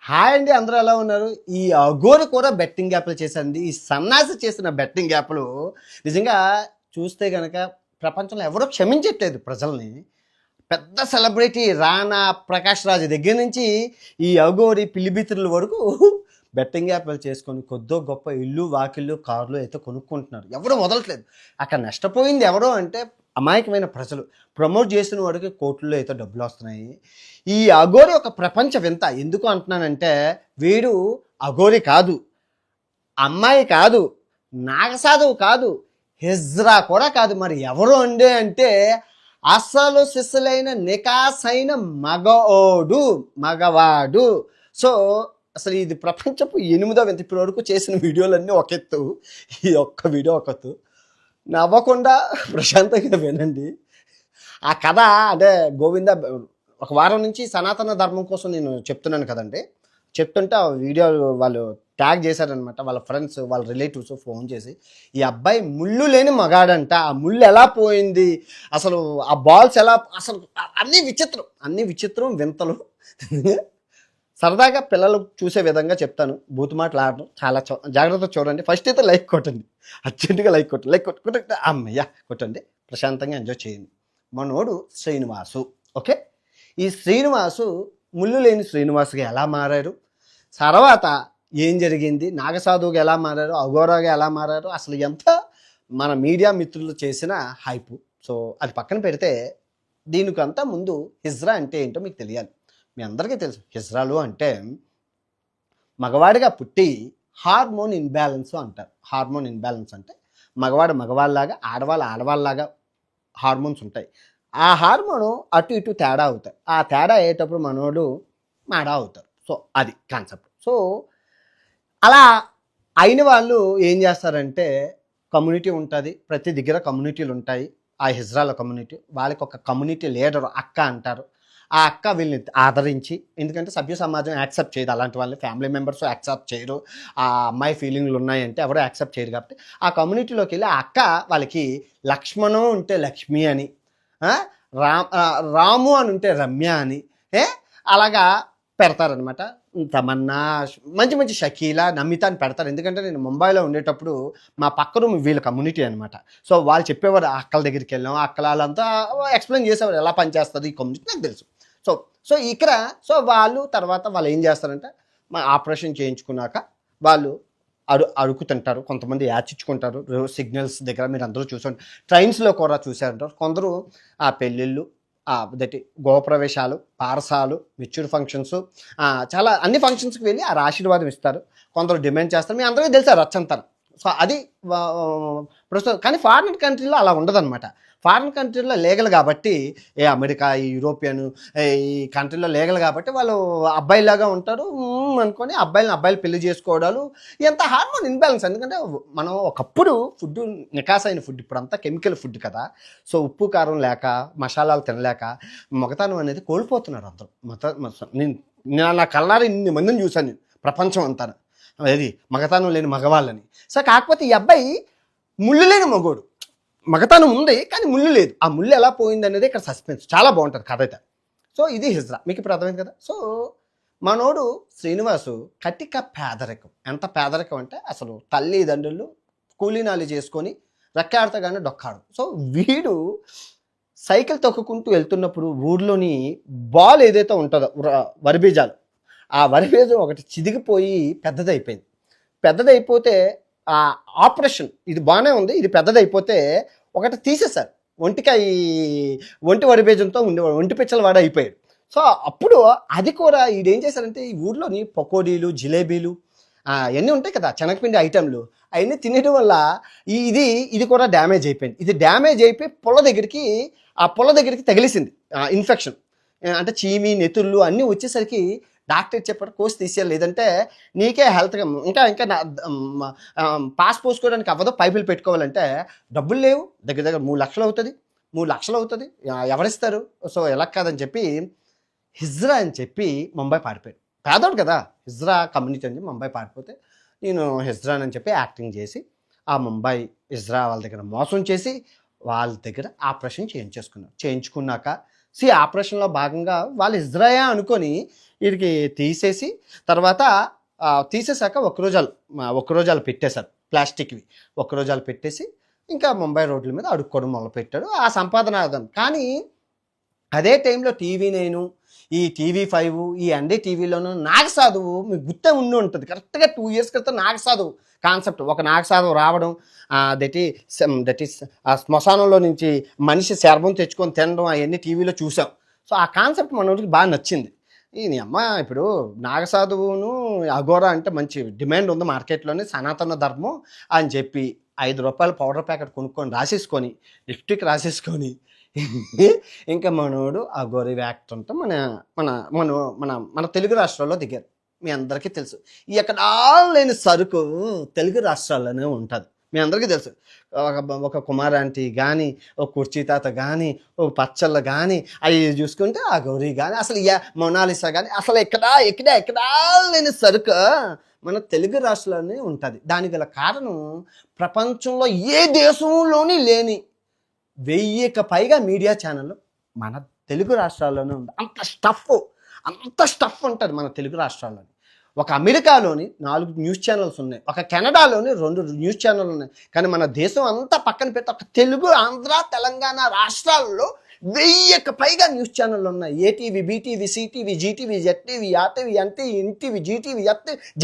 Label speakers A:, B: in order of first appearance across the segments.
A: Hi అండి, అందరూ ఎలా ఉన్నారు? ఈ అఘోరి కూడా బెట్టింగ్ యాప్లు చేశారండి. ఈ సన్నాసి చేసిన బెట్టింగ్ యాప్లు నిజంగా చూస్తే గనక ప్రపంచంలో ఎవరో క్షమించట్లేదు ప్రజల్ని. పెద్ద సెలబ్రిటీ రానా, ప్రకాష్ రాజ్ దగ్గర నుంచి ఈ అఘోరి, పిల్లిబిత్రుల వరకు బెట్టింగ్ యాప్లు చేసుకొని కొద్దో గొప్ప ఇల్లు, వాకిళ్ళు, కార్లు అయితే కొనుక్కుంటున్నారు. ఎవరు వదలట్లేదు. అక్కడ నష్టపోయింది ఎవరో అంటే అమాయకమైన ప్రజలు. ప్రమోట్ చేసిన వాడికి కోట్లలో అయితే డబ్బులు వస్తున్నాయి. ఈ అఘోరి ఒక ప్రపంచ వింత. ఎందుకు అంటున్నానంటే వీడు అఘోరి కాదు, అమ్మాయి కాదు, నాగసాధువు కాదు, హిజ్రా కూడా కాదు. మరి ఎవరు అండే అంటే అసలు సిస్సులైన నికాసైన మగవాడు. సో అసలు ఇది ప్రపంచపు 8వ వింత. ఇప్పటి వరకు చేసిన వీడియోలన్నీ ఒక ఎత్తు, ఈ ఒక్క వీడియో ఒక ఎత్తు. నవ్వకుండా ప్రశాంతంగా వినండి. ఆ కథ అంటే గోవింద ఒక వారం నుంచి సనాతన ధర్మం కోసం నేను చెప్తున్నాను కదండి. చెప్తుంటే ఆ వీడియో వాళ్ళు ట్యాగ్ చేశారనమాట. వాళ్ళ ఫ్రెండ్స్, వాళ్ళ రిలేటివ్స్ ఫోన్ చేసి ఈ అబ్బాయి ముళ్ళు లేని మగాడంట, ఆ ముళ్ళు ఎలా పోయింది, అసలు ఆ బాల్స్ ఎలా, అసలు అన్నీ విచిత్రం వింతలు. సరదాగా పిల్లలు చూసే విధంగా చెప్తాను. బూతు మాటలు ఆడడం చాలా జాగ్రత్తగా చూడండి. ఫస్ట్ అయితే లైక్ కొట్టండి, అర్జెంటుగా లైక్ కొట్టండి. అమ్మయ్య కొట్టండి, ప్రశాంతంగా ఎంజాయ్ చేయండి. మనోడు శ్రీనివాసు. ఓకే, ఈ శ్రీనివాసు ముళ్ళు లేని శ్రీనివాసుగా ఎలా మారారు, తర్వాత ఏం జరిగింది, నాగసాధువుగా ఎలా మారారు, అఘోరాగా ఎలా మారారు, అసలు ఎంత మన మీడియా మిత్రులు చేసిన హైపు. సో అది పక్కన పెడితే దీనికంతా ముందు హిజ్రా అంటే ఏంటో మీకు తెలియాలి. మీ అందరికీ తెలుసు, హిజ్రాలు అంటే మగవాడిగా పుట్టి హార్మోన్ ఇన్బ్యాలెన్స్ అంటారు. హార్మోన్ ఇన్బ్యాలెన్స్ అంటే మగవాడు మగవాళ్ళలాగా, ఆడవాళ్ళలాగా హార్మోన్స్ ఉంటాయి. ఆ హార్మోను అటు ఇటు తేడా అవుతాయి. ఆ తేడా అయ్యేటప్పుడు మనోడు మాడా అవుతారు. సో అది కాన్సెప్ట్. సో అలా అయిన వాళ్ళు ఏం చేస్తారంటే కమ్యూనిటీ ఉంటుంది, ప్రతి దగ్గర కమ్యూనిటీలు ఉంటాయి. ఆ హిజ్రాల కమ్యూనిటీ, వాళ్ళకి ఒక కమ్యూనిటీ లీడర్ అక్క అంటారు. ఆ అక్క వీళ్ళని ఆదరించి, ఎందుకంటే సభ్య సమాజం యాక్సెప్ట్ చేయదు అలాంటి వాళ్ళని, ఫ్యామిలీ మెంబర్స్ యాక్సెప్ట్ చేయరు. ఆ అమ్మాయి ఫీలింగ్లు ఉన్నాయంటే ఎవరో యాక్సెప్ట్ చేయరు. కాబట్టి ఆ కమ్యూనిటీలోకి వెళ్ళి ఆ అక్క వాళ్ళకి లక్ష్మణం ఉంటే లక్ష్మి అని, రాము అని ఉంటే రమ్య అని అలాగా పెడతారనమాట. తమన్నా, మంచి మంచి షకీలా, నమిత అని పెడతారు. ఎందుకంటే నేను ముంబైలో ఉండేటప్పుడు మా పక్క రూమ్ వీళ్ళ కమ్యూనిటీ అనమాట. సో వాళ్ళు చెప్పేవారు, అక్కల దగ్గరికి వెళ్ళాం, అక్కల వాళ్ళంతా ఎక్స్ప్లెయిన్ చేసేవారు ఎలా పనిచేస్తుంది ఈ కమ్యూనిటీ, నాకు తెలుసు. సో సో ఇక్కడ తర్వాత వాళ్ళు ఏం చేస్తారంటే మా ఆపరేషన్ చేయించుకున్నాక వాళ్ళు అడుగుతుంటారు. కొంతమంది యాచిచ్చుకుంటారు సిగ్నల్స్ దగ్గర. మీరు అందరూ చూసండి, ట్రైన్స్లో కూడా చూసారంటారు. కొందరు ఆ పెళ్ళిళ్ళు, దటి గృహప్రవేశాలు, పారసాలు, మెచ్యూర్ ఫంక్షన్స్, చాలా అన్ని ఫంక్షన్స్కి వెళ్ళి ఆ ఆశీర్వాదం ఇస్తారు. కొందరు డిమాండ్ చేస్తారు. మీ అందరికీ తెలుసా రచ్చంతరం. సో అది ప్రస్తుతం. కానీ ఫారిన్ కంట్రీలో అలా ఉండదన్నమాట. ఫారిన్ కంట్రీలో లీగల్ కాబట్టి, అమెరికా, ఈ యూరోపియన్ ఈ కంట్రీలో లీగల్ కాబట్టి వాళ్ళు అబ్బాయిలాగా ఉంటారు అనుకొని అబ్బాయిలు పెళ్లి చేసుకోవడాలు, ఎంత హార్మోన్ ఇన్బ్యాలెన్స్. ఎందుకంటే మనం ఒకప్పుడు ఫుడ్ నికాసైన ఫుడ్, ఇప్పుడు అంతా కెమికల్ ఫుడ్ కదా. సో ఉప్పు కారం లేక, మసాలాలు తినలేక మగతనం అనేది కోల్పోతున్నారు అందరూ. నేను నా కళ్ళారా ఇన్ని మందిని చూశాను నేను ప్రపంచం అంతా, అది మగతనం లేని మగవాళ్ళని. సో కాకపోతే ఈ అబ్బాయి ముళ్ళు లేని మగోడు. మగతనం ఉంది కానీ ముళ్ళు లేదు. ఆ ముళ్ళు ఎలా పోయింది అనేది ఇక్కడ సస్పెన్స్. చాలా బాగుంటుంది కథ అయితే. సో ఇది హిజ్రా, మీకు ఇప్పుడు అర్థమైంది కదా. సో మనోడు శ్రీనివాసు కటిక పేదరికం. ఎంత పేదరికం అంటే అసలు తల్లిదండ్రులు కూలీనాలు చేసుకొని రెక్కాడతగానే డొక్కాడు. సో వీడు సైకిల్ తొక్కుకుంటూ వెళ్తున్నప్పుడు ఊర్లోని బాల్ ఏదైతే ఉంటుందో వరిబీజాలు, ఆ వరిబీజం ఒకటి చిదిగిపోయి పెద్దదైపోతే ఆ ఆపరేషన్, ఇది బాగానే ఉంది, ఇది పెద్దదైపోతే ఒకటి తీసేశారు. ఒంటి వరిబేజంతో ఉండేవాడు, ఒంటి పిచ్చల వాడు అయిపోయాడు. సో అప్పుడు అది కూడా ఈడేం చేశారంటే ఈ ఊర్లోని పకోడీలు, జిలేబీలు అవన్నీ ఉంటాయి కదా, శనగపిండి ఐటెంలు, అవన్నీ తినడం వల్ల ఇది కూడా డ్యామేజ్ అయిపోయింది. ఇది డ్యామేజ్ అయిపోయి పొల దగ్గరికి తగిలిసింది ఇన్ఫెక్షన్. అంటే చీమి, నెతుళ్ళు అన్నీ వచ్చేసరికి డాక్టర్ చెప్పాడు కోర్స్ తీసేయాలి, లేదంటే నీకే హెల్త్గా ఇంకా పాస్ పోసుకోవడానికి అవ్వదు, పైపులు పెట్టుకోవాలంటే డబ్బులు లేవు, దగ్గర 3 లక్షలు అవుతుంది, ఎవరిస్తారు. సో ఎలా కాదని చెప్పి హిజ్రా అని చెప్పి ముంబై పారిపోయాడు. పేదోడు కదా, హిజ్రా కమ్యూనిటీ అని ముంబై పారిపోతే నేను హిజ్రా అని చెప్పి యాక్టింగ్ చేసి ఆ ముంబై హిజ్రా వాళ్ళ దగ్గర మోసం చేసి వాళ్ళ దగ్గర ఆపరేషన్ చేయించుకున్నాక ఆపరేషన్లో భాగంగా వాళ్ళు ఇజ్రాయా అనుకొని వీడికి తీసేసి తర్వాత తీసేశాక ఒక్కరోజాలు పెట్టేశారు ప్లాస్టిక్వి. ఒక్కరోజాలు పెట్టేసి ఇంకా ముంబై రోడ్ల మీద అడుక్కోవడం మొదలుపెట్టాడు. ఆ సంపాదన కానీ అదే టైంలో టీవీ9, ఈ టీవీ5, ఈ NDTVలోను నాగసాధువు మీకు గుర్తే ఉండి ఉంటుంది. కరెక్ట్గా 2 years క్రితం నాగసాధువు కాన్సెప్ట్, ఒక నాగసాధువు రావడం, దట్ ఈస్ ఆ శ్మశానంలో నుంచి మనిషి శర్మం తెచ్చుకొని తినడం అవన్నీ టీవీలో చూసాం. సో ఆ కాన్సెప్ట్ మనోడికి బాగా నచ్చింది. ఈ అమ్మ ఇప్పుడు నాగసాధువును అఘోరా అంటే మంచి డిమాండ్ ఉంది మార్కెట్లోని, సనాతన ధర్మం అని చెప్పి ₹5 పౌడర్ ప్యాకెట్ కొనుక్కొని రాసేసుకొని లిప్స్టిక్ రాసేసుకొని ఇంకా మనోడు అఘోరి యాక్టర్తో మన మన మన మన మన తెలుగు రాష్ట్రాల్లో దిగారు. మీ అందరికీ తెలుసు. ఎక్కడా లేని సరుకు తెలుగు రాష్ట్రాల్లోనే ఉంటుంది. మీ అందరికీ తెలుసు. ఒక కుమారాంటి కానీ, ఒక కుర్చీ తాత కానీ, ఒక పచ్చళ్ళు కానీ అవి చూసుకుంటే ఆ గౌరీ కానీ, అసలు మొనాలిసా కానీ, అసలు ఎక్కడా లేని సరుకు మన తెలుగు రాష్ట్రాల్లోనే ఉంటుంది. దానికి గల కారణం ప్రపంచంలో ఏ దేశంలోని లేని 1000కి పైగా మీడియా ఛానళ్ళు మన తెలుగు రాష్ట్రాల్లోనే ఉంది. అంత స్టఫ్ ఉంటుంది మన తెలుగు రాష్ట్రాల్లోని. ఒక అమెరికాలోని 4 న్యూస్ ఛానల్స్ ఉన్నాయి, ఒక కెనడాలోని 2 న్యూస్ ఛానల్ ఉన్నాయి. కానీ మన దేశం అంతా పక్కన పెట్టి ఒక తెలుగు, ఆంధ్ర, తెలంగాణ రాష్ట్రాల్లో 1000కి పైగా న్యూస్ ఛానళ్ళు ఉన్నాయి. ATV, BTV, CTV, GTV, ZTV, RTV, NTV, GTV,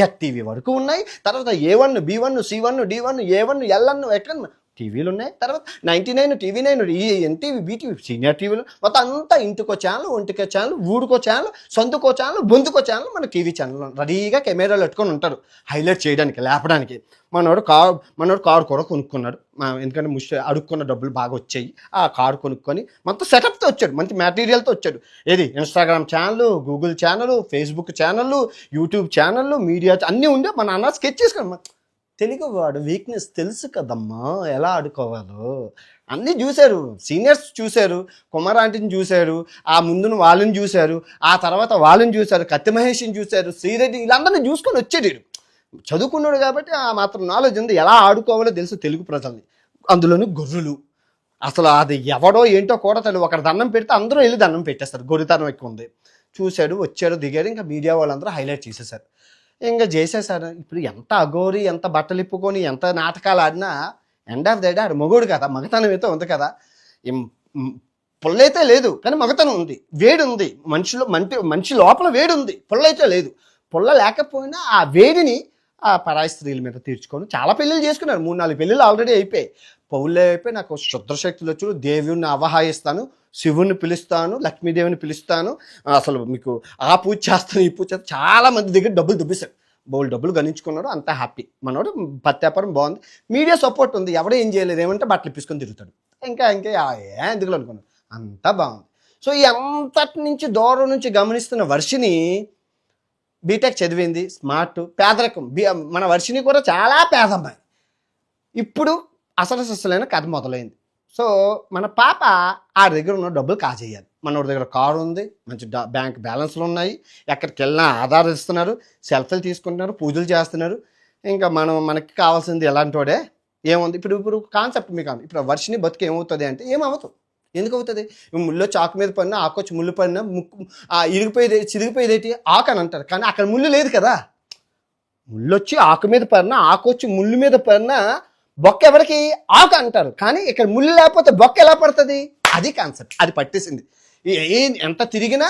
A: ZTV వరకు ఉన్నాయి. తర్వాత A1, B1, C1, D1, A1, L1 ఎక్కడ టీవీలు ఉన్నాయి. తర్వాత 99, TV9, ఎన్టీవీ, బీటీవీ, సీనియర్ టీవీలు మొత్తం అంతా ఇంటికో ఛానల్, ఒంటికో ఛానల్, ఊడుకో ఛానల్, సొంతకో ఛానల్, బొందుకో ఛానల్ మన టీవీ ఛానల్ రెడీగా కెమెరాలు పెట్టుకొని ఉంటారు హైలైట్ చేయడానికి, లేపడానికి. మనోడు కారు కూడా కొనుక్కున్నాడు. ఎందుకంటే అడుక్కున్న డబ్బులు బాగా వచ్చాయి. ఆ కారు కొనుక్కొని మొత్తం సెటప్తో వచ్చాడు, మంచి మెటీరియల్తో వచ్చాడు. ఏది Instagram channel, Google channel, Facebook channel, YouTube channel, media అన్నీ ఉండే మన అన్న స్కెచ్ చేసుకున్నాం. తెలుగు వాడు వీక్నెస్ తెలుసు కదమ్మా, ఎలా ఆడుకోవాలో అన్నీ చూశారు. సీనియర్స్ చూశారు, కుమారాంటిని చూశారు, ఆ ముందును వాళ్ళని చూశారు, ఆ తర్వాత వాళ్ళని చూశారు, కత్తి మహేష్ని చూశారు, శ్రీరెడ్డి, వీళ్ళందరినీ చూసుకొని వచ్చాడు. చదువుకున్నాడు కాబట్టి ఆ మాత్రం నాలెడ్జ్ ఉంది, ఎలా ఆడుకోవాలో తెలుసు తెలుగు ప్రజల్ని. అందులోని గొర్రెలు అసలు అది ఎవడో ఏంటో కూడా తెలియదు. ఒకరు దండం పెడితే అందరూ వెళ్ళి దండం పెట్టేస్తారు, గొర్రెతనం ఎక్కువ ఉంది. చూశాడు, వచ్చాడు, దిగాడు. ఇంకా మీడియా వాళ్ళందరూ హైలైట్ చేసేసారు, ఇంకా చేసేసారు. ఇప్పుడు ఎంత అఘోరి, ఎంత బట్టలు ఇప్పుకొని, ఎంత నాటకాలు ఆడినా ఎండ్ ఆఫ్ ద డే ఆడు మొగోడు కదా, మగతనం అయితే ఉంది కదా. పుల్లైతే లేదు కానీ మగతనం ఉంది, వేడి ఉంది మనిషి లోపల వేడి ఉంది, పుల్లైతే లేదు. పుల్ల లేకపోయినా ఆ వేడిని ఆ పరాయి స్త్రీల మీద తీర్చుకొని చాలా పెళ్ళిళ్ళు చేసుకున్నారు. 3-4 పెళ్ళిళ్ళు ఆల్రెడీ అయిపోయాయి. పౌళ్ళే అయిపోయి నాకు శుద్రశక్తులు వచ్చి దేవుణ్ణి అవహాయిస్తాను, శివుని పిలుస్తాను, లక్ష్మీదేవిని పిలుస్తాను, అసలు మీకు ఆ పూజ చేస్తాను, ఈ పూజ చేస్తాను, చాలా మంది దగ్గర డబ్బులు దుబ్బేశారు, డబ్బులు గణించుకున్నాడు, అంతా హ్యాపీ. మనోడు పత్యాపారం బాగుంది, మీడియా సపోర్ట్ ఉంది, ఎవడో ఏం చేయలేదు, ఏమంటే బట్టలు ఇప్పించుకొని తిరుగుతాడు. ఇంకా ఎందుకు అనుకున్నాను, అంతా బాగుంది. సో ఈ అంతటి నుంచి దూరం నుంచి గమనిస్తున్న వర్షిని బీటెక్ చదివింది, స్మార్ట్, పేదరికం. మన వర్షిని కూడా చాలా పేదమ్మాయి. ఇప్పుడు అసలైన కథ మొదలైంది. సో మన పాప ఆ దగ్గర ఉన్న డబ్బులు కాజేయాలి. మనోడి దగ్గర కారు ఉంది, మంచి బ్యాంక్ బ్యాలెన్స్లు ఉన్నాయి, ఎక్కడికి వెళ్ళినా ఆధార్ ఇస్తున్నారు, సెల్ఫీలు తీసుకుంటున్నారు, పూజలు చేస్తున్నారు. ఇంకా మనకి కావాల్సింది ఎలాంటి వాడే ఏముంది. ఇప్పుడు కాన్సెప్ట్ మీకు ఇప్పుడు వర్షిని బతుకు ఏమవుతుంది అంటే ఏమవుతుంది, ఎందుకు అవుతుంది? ముళ్ళు చాకు మీద పడినా, ఆకొచ్చి ముళ్ళు పడినా, ముక్కు చిరిగిపోయేదేటి ఆకు అని అంటారు. కానీ అక్కడ ముళ్ళు లేదు కదా. ముళ్ళు వచ్చి ఆకు మీద పడినా, ఆకొచ్చి ముళ్ళు మీద పడినా బొక్క ఎవరికి ఆకు అంటారు. కానీ ఇక్కడ ముళ్ళు లేకపోతే బొక్క ఎలా పడుతుంది? అది కాన్సెప్ట్, అది పట్టేసింది. ఎంత తిరిగినా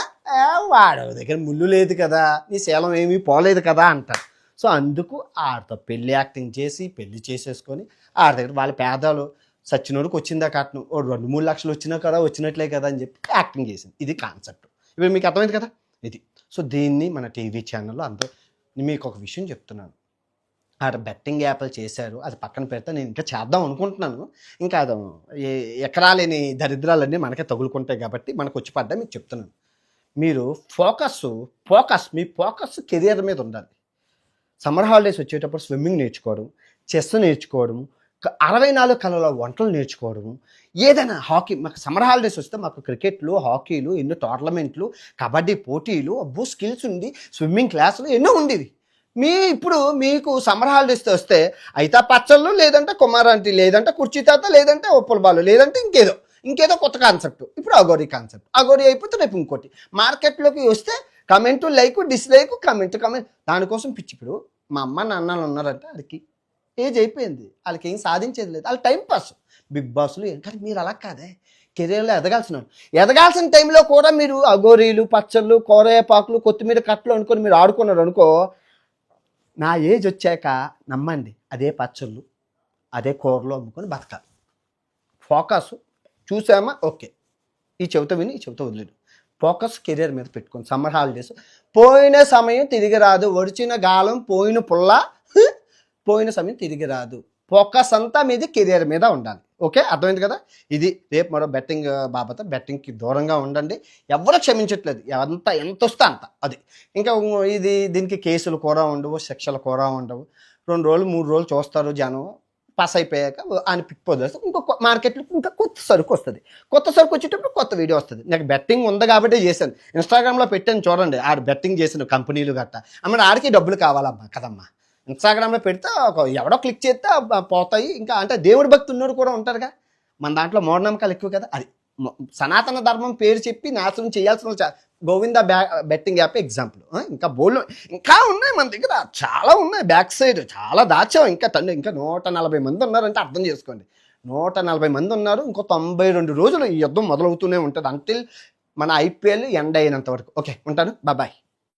A: వాడు దగ్గర ముళ్ళు లేదు కదా, నీ శీలం ఏమీ పోలేదు కదా అంటారు. సో అందుకు ఆడితో పెళ్ళి యాక్టింగ్ చేసి పెళ్లి చేసేసుకొని ఆడి దగ్గర వాళ్ళ పేదాలు సచ్చినోడికి వచ్చిందా కట్నం, 2-3 లక్షలు వచ్చినా కదా, వచ్చినట్లే కదా అని చెప్పి యాక్టింగ్ చేసింది. ఇది కాన్సెప్ట్. ఇప్పుడు మీకు అర్థమైంది కదా ఇది. సో దీన్ని మన టీవీ ఛానల్లో అందరూ, మీకు ఒక విషయం చెప్తున్నాను, ఆడ బెట్టింగ్ యాప్లు చేశారు, అది పక్కన పెడితే నేను ఇంకా చేద్దాం అనుకుంటున్నాను. ఇంకా అది ఎకరాలేని దరిద్రాలన్నీ మనకే తగులుకుంటాయి కాబట్టి మనకు వచ్చి పడ్డా మీకు చెప్తున్నాను. మీరు మీ ఫోకస్ కెరియర్ మీద ఉండాలి. సమ్మర్ హాలిడేస్ వచ్చేటప్పుడు స్విమ్మింగ్ నేర్చుకోవడం, చెస్ నేర్చుకోవడం, 64 కళల వంటలు నేర్చుకోవడము, ఏదైనా హాకీ. మాకు సమ్మర్ హాలిడేస్ వస్తే మాకు క్రికెట్లు, హాకీలు, ఎన్నో టోర్నమెంట్లు, కబడ్డీ పోటీలు, అబ్బో స్కిల్స్ ఉంది, స్విమ్మింగ్ క్లాసులు ఎన్నో ఉండేవి. ఇప్పుడు మీకు సమ్మర్ హాలిడేస్ వస్తే అయితే పచ్చళ్ళు, లేదంటే కుమారాంటి, లేదంటే కుర్చీ తాత, లేదంటే ఒప్పుల బాలు, లేదంటే ఇంకేదో ఇంకేదో కొత్త కాన్సెప్ట్, ఇప్పుడు అగోరీ కాన్సెప్ట్, అగోరీ అయిపోతే రేపు ఇంకోటి. మార్కెట్లోకి వస్తే కమెంటు, లైక్, డిస్లైక్, కమెంట్. దానికోసం పిచ్చి. ఇప్పుడు మా అమ్మ నాన్నలు ఉన్నారంటే వాళ్ళకి ఏజ్ అయిపోయింది, వాళ్ళకి ఏం సాధించేది లేదు, వాళ్ళ టైం పాస్. బిగ్ బాస్లు కానీ మీరు అలా కాదే, కెరీర్లో ఎదగాల్సిన టైంలో కూడా మీరు అగోరీలు, పచ్చళ్ళు, కోరేపాకులు, కొత్తిమీర కట్టలు అనుకొని మీరు ఆడుకున్నారు అనుకో, నా ఏజ్ వచ్చాక నమ్మండి అదే పచ్చళ్ళు, అదే కూరలు అమ్ముకొని బతకాలి. ఫోకస్ చూసామా, ఓకే, ఈ చెవితో విని ఈ చెవితో వదిలేదు. ఫోకస్ కెరీర్ మీద పెట్టుకోండి. సమ్మర్ హాలిడేస్, పోయిన సమయం తిరిగి రాదు, ఒడిచిన గాలం పోయిన పుల్ల, పోయిన సమయం తిరిగి రాదు. ఫోకస్ అంతా మీది కెరీర్ మీద ఉండాలి. ఓకే, అర్థమైంది కదా. ఇది రేపు మరో బెట్టింగ్ బాబత. బెట్టింగ్కి దూరంగా ఉండండి, ఎవరు క్షమించట్లేదు, ఎంత వస్తే అంత. అది ఇంకా దీనికి కేసులు కూడా ఉండవు, శిక్షలు కూడా ఉండవు. 2 రోజులు 3 రోజులు చూస్తారు జనం, పాస్ అయిపోయాక అని పిక్ వదిలేస్తారు. ఇంకొక మార్కెట్లో ఇంకా కొత్త సరుకు వస్తుంది. కొత్త సరుకు వచ్చేటప్పుడు కొత్త వీడియో వస్తుంది. నాకు బెట్టింగ్ ఉంది కాబట్టి చేశాను, ఇన్స్టాగ్రామ్లో పెట్టాను చూడండి, ఆడు బెట్టింగ్ చేసిన కంపెనీలు గట్టా. అమ్మ ఆడికి డబ్బులు కావాలమ్మా కదమ్మా. ఇన్స్టాగ్రామ్లో పెడితే ఎవడో క్లిక్ చేస్తే పోతాయి. ఇంకా అంటే దేవుడి భక్తి ఉన్నోడు కూడా ఉంటారుగా, మన దాంట్లో మూఢనమ్మకాలు ఎక్కువ కదా. అది సనాతన ధర్మం పేరు చెప్పి నాశనం చేయాల్సిన గోవింద బెట్టింగ్ యాప్ ఎగ్జాంపుల్. ఇంకా ఉన్నాయి మన దగ్గర, చాలా ఉన్నాయి. బ్యాక్ సైడ్ చాలా దాచాం. ఇంకా 140 మంది ఉన్నారంటే అర్థం చేసుకోండి. 140 మంది ఉన్నారు. ఇంకో 92 రోజులు ఈ యుద్ధం మొదలవుతూనే ఉంటుంది, అంటిల్ మన IPL ఎండ్ అయినంత వరకు. ఓకే, ఉంటాను, బాయ్.